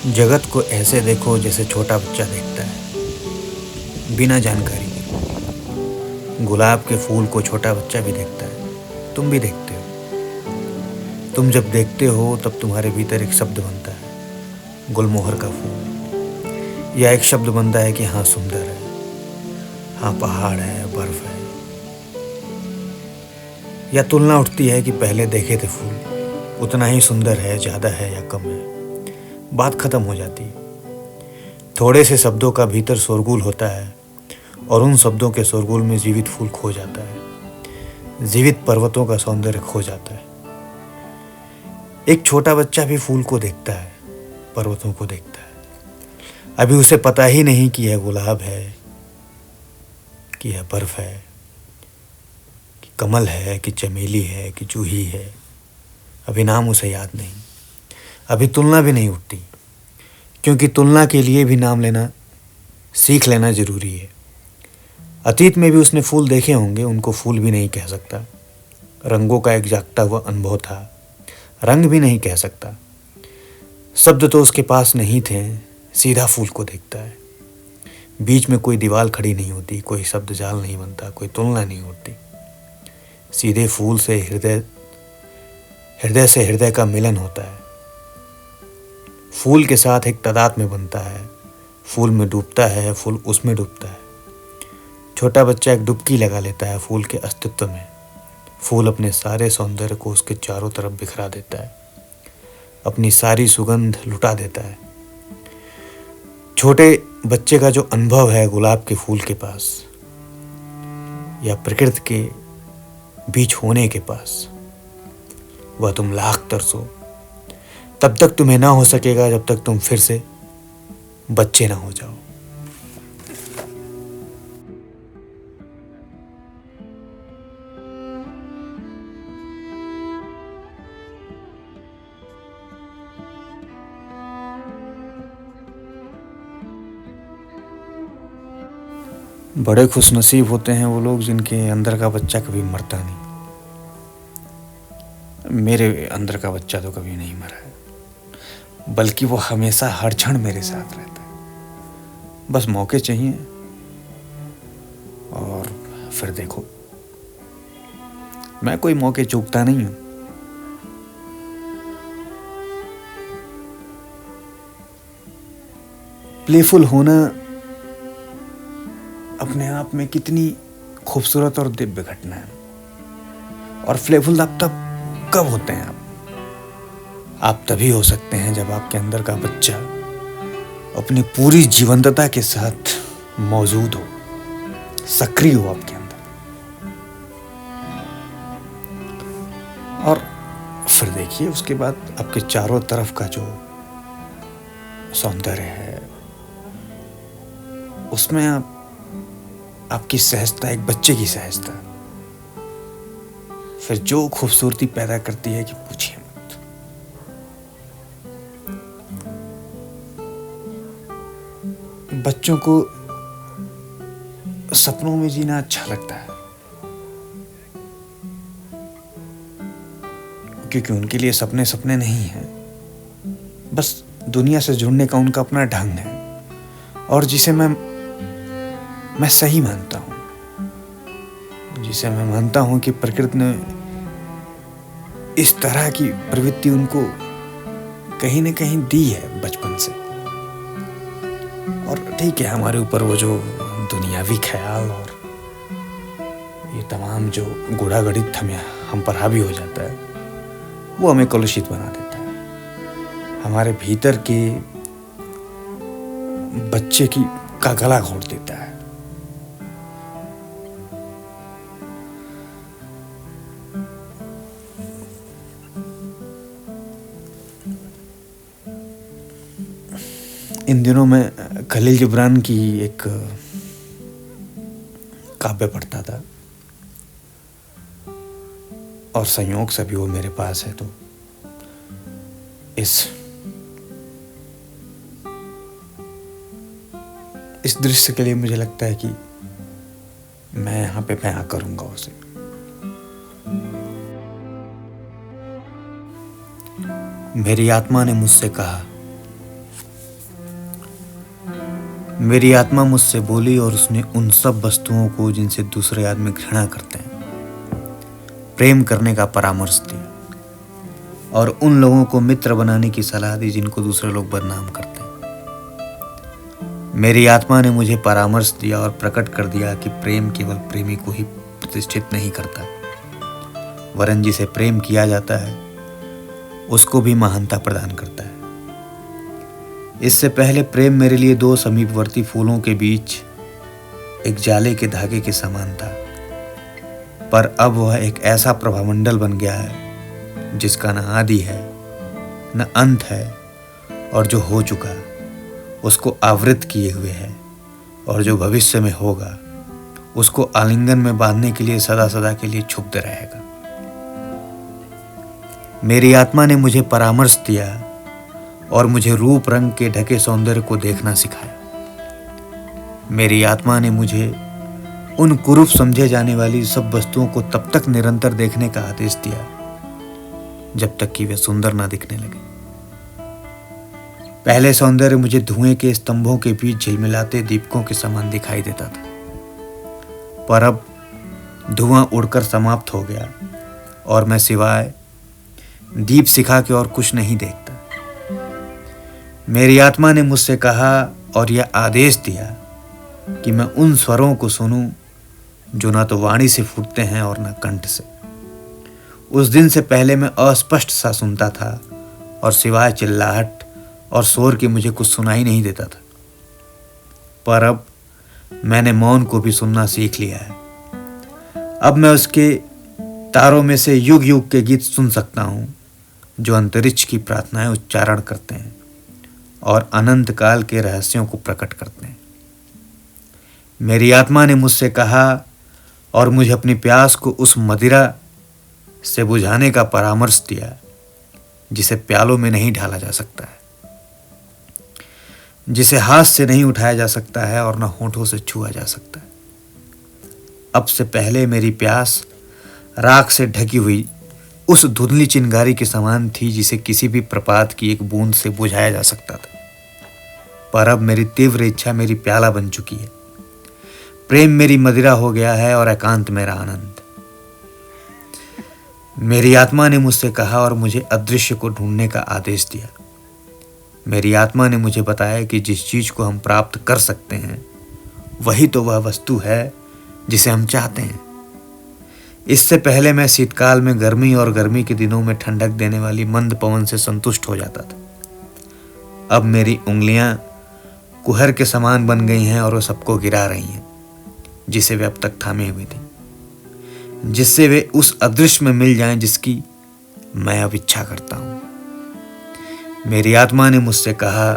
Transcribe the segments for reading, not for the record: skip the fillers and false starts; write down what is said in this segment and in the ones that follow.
जगत को ऐसे देखो जैसे छोटा बच्चा देखता है, बिना जानकारी के। गुलाब के फूल को छोटा बच्चा भी देखता है, तुम भी देखते हो। तुम जब देखते हो तब तुम्हारे भीतर एक शब्द बनता है, गुलमोहर का फूल। या एक शब्द बनता है कि हाँ सुंदर है, हाँ पहाड़ है, बर्फ है। या तुलना उठती है कि पहले देखे थे फूल उतना ही सुंदर है, ज़्यादा है या कम है। बात खत्म हो जाती है। थोड़े से शब्दों का भीतर शोरगुल होता है और उन शब्दों के शोरगुल में जीवित फूल खो जाता है, जीवित पर्वतों का सौंदर्य खो जाता है। एक छोटा बच्चा भी फूल को देखता है, पर्वतों को देखता है। अभी उसे पता ही नहीं कि यह गुलाब है, कि यह बर्फ है, कि कमल है, कि चमेली है, कि जूही है। अभी नाम उसे याद नहीं। अभी तुलना भी नहीं उठती, क्योंकि तुलना के लिए भी नाम लेना सीख लेना जरूरी है। अतीत में भी उसने फूल देखे होंगे, उनको फूल भी नहीं कह सकता। रंगों का एक जागता हुआ अनुभव था, रंग भी नहीं कह सकता। शब्द तो उसके पास नहीं थे, सीधा फूल को देखता है। बीच में कोई दीवार खड़ी नहीं होती, कोई शब्द जाल नहीं बनता, कोई तुलना नहीं होती। सीधे फूल से हृदय, हृदय से हृदय का मिलन होता है। फूल के साथ एक तादाद में बनता है, फूल में डूबता है, फूल उसमें डूबता है। छोटा बच्चा एक डुबकी लगा लेता है फूल के अस्तित्व में। फूल अपने सारे सौंदर्य को उसके चारों तरफ बिखरा देता है, अपनी सारी सुगंध लुटा देता है। छोटे बच्चे का जो अनुभव है गुलाब के फूल के पास या प्रकृति के बीच होने के पास, वह तुम लाख तरसो तब तक तुम्हें ना हो सकेगा जब तक तुम फिर से बच्चे ना हो जाओ। बड़े खुशनसीब होते हैं वो लोग जिनके अंदर का बच्चा कभी मरता नहीं। मेरे अंदर का बच्चा तो कभी नहीं मरा है, बल्कि वो हमेशा हर क्षण मेरे साथ रहता है। बस मौके चाहिए और फिर देखो, मैं कोई मौके चूकता नहीं हूं। प्लेफुल होना अपने आप में कितनी खूबसूरत और दिव्य घटना है। और प्लेफुल आप तब कब होते हैं? आप तभी हो सकते हैं जब आपके अंदर का बच्चा अपनी पूरी जीवंतता के साथ मौजूद हो, सक्रिय हो आपके अंदर। और फिर देखिए उसके बाद आपके चारों तरफ का जो सौंदर्य है उसमें आपकी सहजता, एक बच्चे की सहजता, फिर जो खूबसूरती पैदा करती है कि पूछिए मत। बच्चों को सपनों में जीना अच्छा लगता है, क्योंकि उनके लिए सपने सपने नहीं हैं, बस दुनिया से जुड़ने का उनका अपना ढंग है, और जिसे मैं सही मानता हूँ, जिसे मैं मानता हूँ कि प्रकृति ने इस तरह की प्रवृत्ति उनको कहीं न कहीं दी है बचपन से। और ठीक है, हमारे ऊपर वो जो दुनियावी ख्याल और ये तमाम जो गुड़ागड़ित हम पर हावी हो जाता है, वो हमें कलुषित बना देता है, हमारे भीतर के बच्चे का गला घोट देता है। इन दिनों मैं खलील जिब्रान की एक काव्य पढ़ता था, और संयोग से भी वो मेरे पास है, तो इस दृश्य के लिए मुझे लगता है कि मैं यहाँ पे बयां करूंगा उसे। मेरी आत्मा ने मुझसे कहा, मेरी आत्मा मुझसे बोली और उसने उन सब वस्तुओं को जिनसे दूसरे आदमी घृणा करते हैं प्रेम करने का परामर्श दिया और उन लोगों को मित्र बनाने की सलाह दी जिनको दूसरे लोग बदनाम करते हैं। मेरी आत्मा ने मुझे परामर्श दिया और प्रकट कर दिया कि प्रेम केवल प्रेमी को ही प्रतिष्ठित नहीं करता, वरन जिसे प्रेम किया जाता है उसको भी महानता प्रदान करता है। इससे पहले प्रेम मेरे लिए दो समीपवर्ती फूलों के बीच एक जाले के धागे के समान था, पर अब वह एक ऐसा प्रभामंडल बन गया है जिसका न आदि है न अंत है, और जो हो चुका उसको आवृत किए हुए है, और जो भविष्य में होगा उसको आलिंगन में बांधने के लिए सदा सदा के लिए छुपते रहेगा। मेरी आत्मा ने मुझे परामर्श दिया और मुझे रूप रंग के ढके सौंदर्य को देखना सिखाया। मेरी आत्मा ने मुझे उन कुरूप समझे जाने वाली सब वस्तुओं को तब तक निरंतर देखने का आदेश दिया जब तक कि वे सुंदर ना दिखने लगे। पहले सौंदर्य मुझे धुएं के स्तंभों के बीच झिलमिलाते दीपकों के समान दिखाई देता था, पर अब धुआं उड़कर समाप्त हो गया और मैं सिवाय दीप शिखा के और कुछ नहीं देखता। मेरी आत्मा ने मुझसे कहा और यह आदेश दिया कि मैं उन स्वरों को सुनूं जो ना तो वाणी से फूटते हैं और ना कंठ से। उस दिन से पहले मैं अस्पष्ट सा सुनता था और सिवाय चिल्लाहट और शोर के मुझे कुछ सुनाई नहीं देता था, पर अब मैंने मौन को भी सुनना सीख लिया है। अब मैं उसके तारों में से युग युग के गीत सुन सकता हूँ जो अंतरिक्ष की प्रार्थनाएं उच्चारण करते हैं और अनंत काल के रहस्यों को प्रकट करते हैं। मेरी आत्मा ने मुझसे कहा और मुझे अपनी प्यास को उस मदिरा से बुझाने का परामर्श दिया जिसे प्यालों में नहीं ढाला जा सकता है, जिसे हाथ से नहीं उठाया जा सकता है और न होठों से छुआ जा सकता है। अब से पहले मेरी प्यास राख से ढकी हुई उस धुंधली चिंगारी के समान थी जिसे किसी भी प्रपात की एक बूंद से बुझाया जा सकता था, पर अब मेरी तीव्र इच्छा मेरी प्याला बन चुकी है। प्रेम मेरी मदिरा हो गया है और एकांत मेरा आनंद। मेरी आत्मा ने मुझसे कहा और मुझे अदृश्य को ढूंढने का आदेश दिया। मेरी आत्मा ने मुझे बताया कि जिस चीज को हम प्राप्त कर सकते हैं वही तो वह वस्तु है जिसे हम चाहते हैं। इससे पहले मैं शीतकाल में गर्मी और गर्मी के दिनों में ठंडक देने वाली मंद पवन से संतुष्ट हो जाता था। अब मेरी उंगलियां कुहर के समान बन गई हैं और वो सबको गिरा रही हैं जिसे वे अब तक थामे हुए थी, जिससे वे उस अदृश्य में मिल जाएं जिसकी मैं अब इच्छा करता हूं। मेरी आत्मा ने मुझसे कहा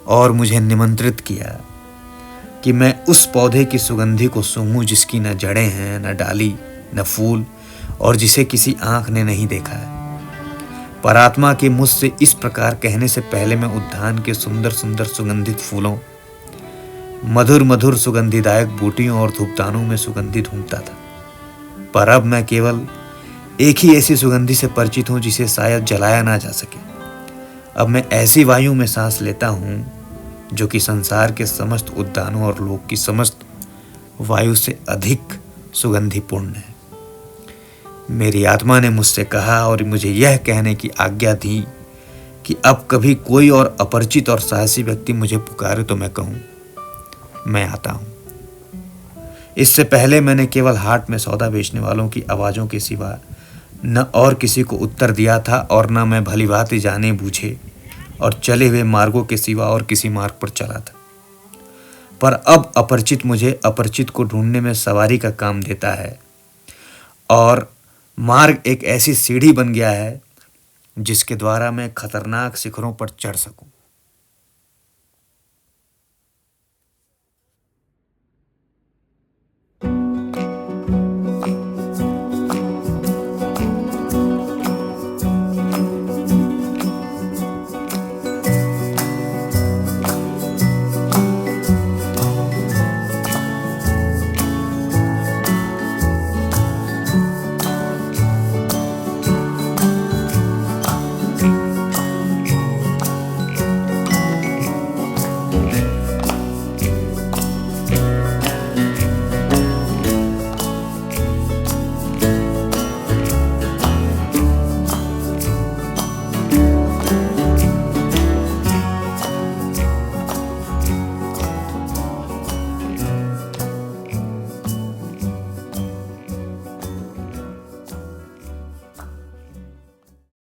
और मुझे निमंत्रित किया कि मैं उस पौधे की सुगंधि को सूंघूं जिसकी न जड़ें हैं, न डाली, न फूल, और जिसे किसी आंख ने नहीं देखा है। पर आत्मा के मुझसे इस प्रकार कहने से पहले मैं उद्यान के सुंदर सुंदर सुगंधित फूलों, मधुर मधुर सुगंधिदायक बूटियों और धूपदानों में सुगंधि ढूंढता था, पर अब मैं केवल एक ही ऐसी सुगंधि से परिचित हूं जिसे शायद जलाया ना जा सके। अब मैं ऐसी वायु में सांस लेता हूं जो कि संसार के समस्त उद्यानों और लोक की समस्त वायु से अधिक सुगंधिपूर्ण है। मेरी आत्मा ने मुझसे कहा और मुझे यह कहने की आज्ञा दी कि अब कभी कोई और अपरिचित और साहसी व्यक्ति मुझे पुकारे तो मैं कहूं, मैं आता हूं। इससे पहले मैंने केवल हाट में सौदा बेचने वालों की आवाजों के सिवा न और किसी को उत्तर दिया था, और न मैं भलीभांति जाने बूझे और चले हुए मार्गों के सिवा और किसी मार्ग पर चला था। पर अब अपरिचित मुझे अपरिचित को ढूंढने में सवारी का काम देता है, और मार्ग एक ऐसी सीढ़ी बन गया है जिसके द्वारा मैं खतरनाक शिखरों पर चढ़ सकूं।